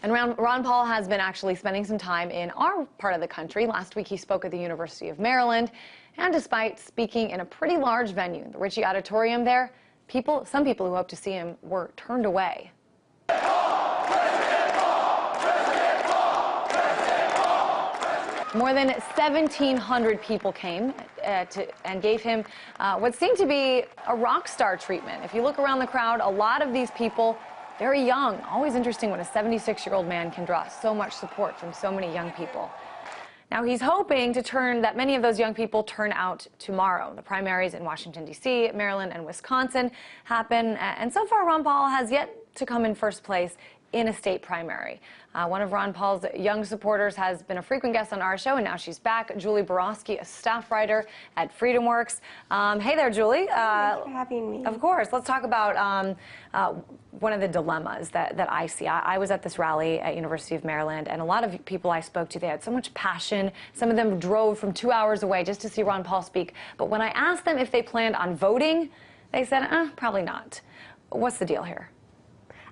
And Ron Paul has been actually spending some time in our part of the country. Last week he spoke at the University of Maryland, and despite speaking in a pretty large venue, the Ritchie Auditorium there, some people who hoped to see him were turned away. More than 1,700 people came and gave him what seemed to be a rock star treatment. If you look around the crowd, a lot of these people very young. Always interesting when a 76-year-old man can draw so much support from so many young people. Now, he's hoping that many of those young people turn out tomorrow. The primaries in Washington, D.C., Maryland, and Wisconsin happen, and so far Ron Paul has yet to come in first place in a state primary. One of Ron Paul's young supporters has been a frequent guest on our show, and now she's back. Julie Borowski, a staff writer at FreedomWorks. Hey there, Julie. Thanks for having me. Of course. Let's talk about one of the dilemmas that I see. I was at this rally at University of Maryland, and a lot of people I spoke to, they had so much passion. Some of them drove from 2 hours away just to see Ron Paul speak. But when I asked them if they planned on voting, they said, probably not. What's the deal here?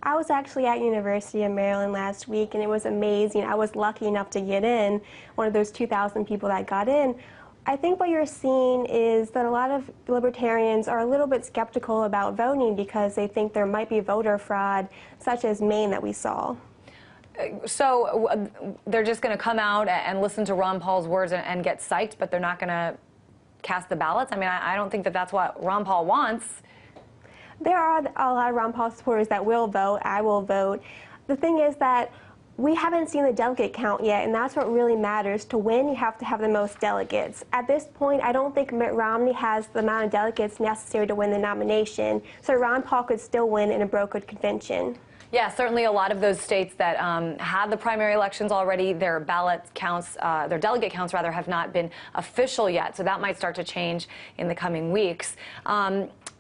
I was actually at University of Maryland last week, and it was amazing. I was lucky enough to get in, one of those 2,000 people that got in. I think what you're seeing is that a lot of libertarians are a little bit skeptical about voting because they think there might be voter fraud, such as Maine that we saw. So they're just going to come out and listen to Ron Paul's words and get psyched, but they're not going to cast the ballots? I mean, I don't think that that's what Ron Paul wants. There are a lot of Ron Paul supporters that will vote. I will vote. The thing is that we haven't seen the delegate count yet, and that's what really matters. To win, you have to have the most delegates. At this point, I don't think Mitt Romney has the amount of delegates necessary to win the nomination, so Ron Paul could still win in a brokered convention. Yeah, certainly a lot of those states that had the primary elections already, their ballot counts, their delegate counts rather, have not been official yet, so that might start to change in the coming weeks.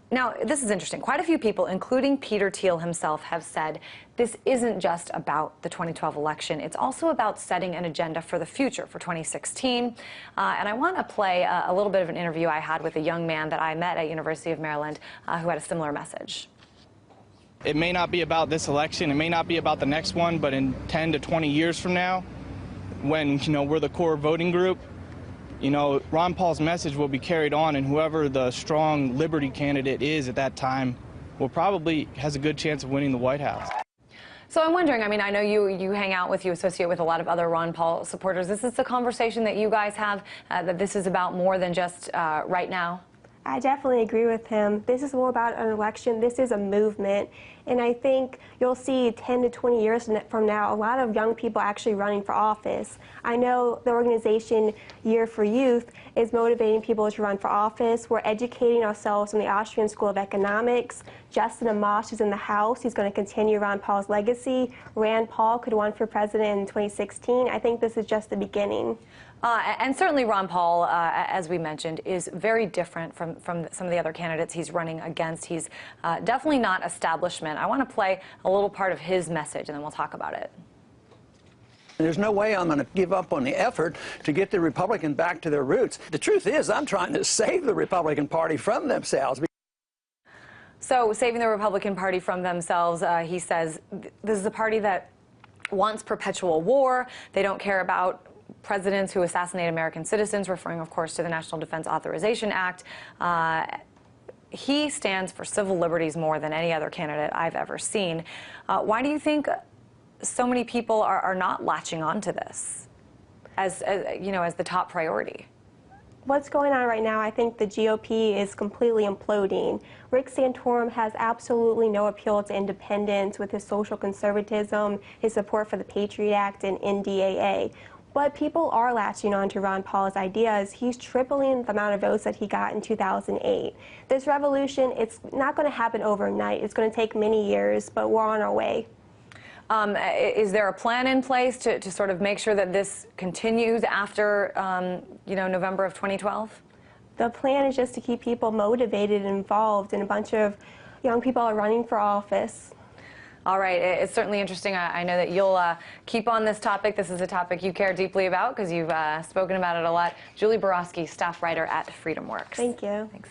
Now, this is interesting. Quite a few people, including Peter Thiel himself, have said this isn't just about the 2012 election. It's also about setting an agenda for the future, for 2016. And I want to play a little bit of an interview I had with a young man that I met at University of Maryland who had a similar message. It may not be about this election. It may not be about the next one, but in 10 to 20 years from now, when, we're the core voting group, Ron Paul's message will be carried on, and whoever the strong liberty candidate is at that time will probably has a good chance of winning the White House. So I'm wondering, I mean, I know you hang out with, you associate with a lot of other Ron Paul supporters. This is the conversation that you guys have, that this is about more than just right now? I definitely agree with him. This is more about an election. This is a movement. And I think you'll see 10 to 20 years from now, a lot of young people actually running for office. I know the organization Year for Youth is motivating people to run for office. We're educating ourselves in the Austrian School of Economics. Justin Amash is in the House. He's going to continue Ron Paul's legacy. Rand Paul could run for president in 2016. I think this is just the beginning. And certainly Ron Paul, as we mentioned, is very different from some of the other candidates he's running against. He's definitely not establishment. I want to play a little part of his message, and then we'll talk about it. There's no way I'm going to give up on the effort to get the Republicans back to their roots. The truth is, I'm trying to save the Republican Party from themselves. So, saving the Republican Party from themselves, he says, this is a party that wants perpetual war. They don't care about presidents who assassinate American citizens, referring, of course, to the National Defense Authorization Act. He stands for civil liberties more than any other candidate I've ever seen. Why do you think so many people are not latching on to this as the top priority? What's going on right now, I think the GOP is completely imploding. Rick Santorum has absolutely no appeal to independents with his social conservatism, his support for the Patriot Act and NDAA. But people are latching on to Ron Paul's ideas. He's tripling the amount of votes that he got in 2008. This revolution, it's not going to happen overnight. It's going to take many years, but we're on our way. Is there a plan in place to sort of make sure that this continues after, November of 2012? The plan is just to keep people motivated and involved, and a bunch of young people are running for office. All right. It's certainly interesting. I know that you'll keep on this topic. This is a topic you care deeply about because you've spoken about it a lot. Julie Borowski, staff writer at FreedomWorks. Thank you. Thanks.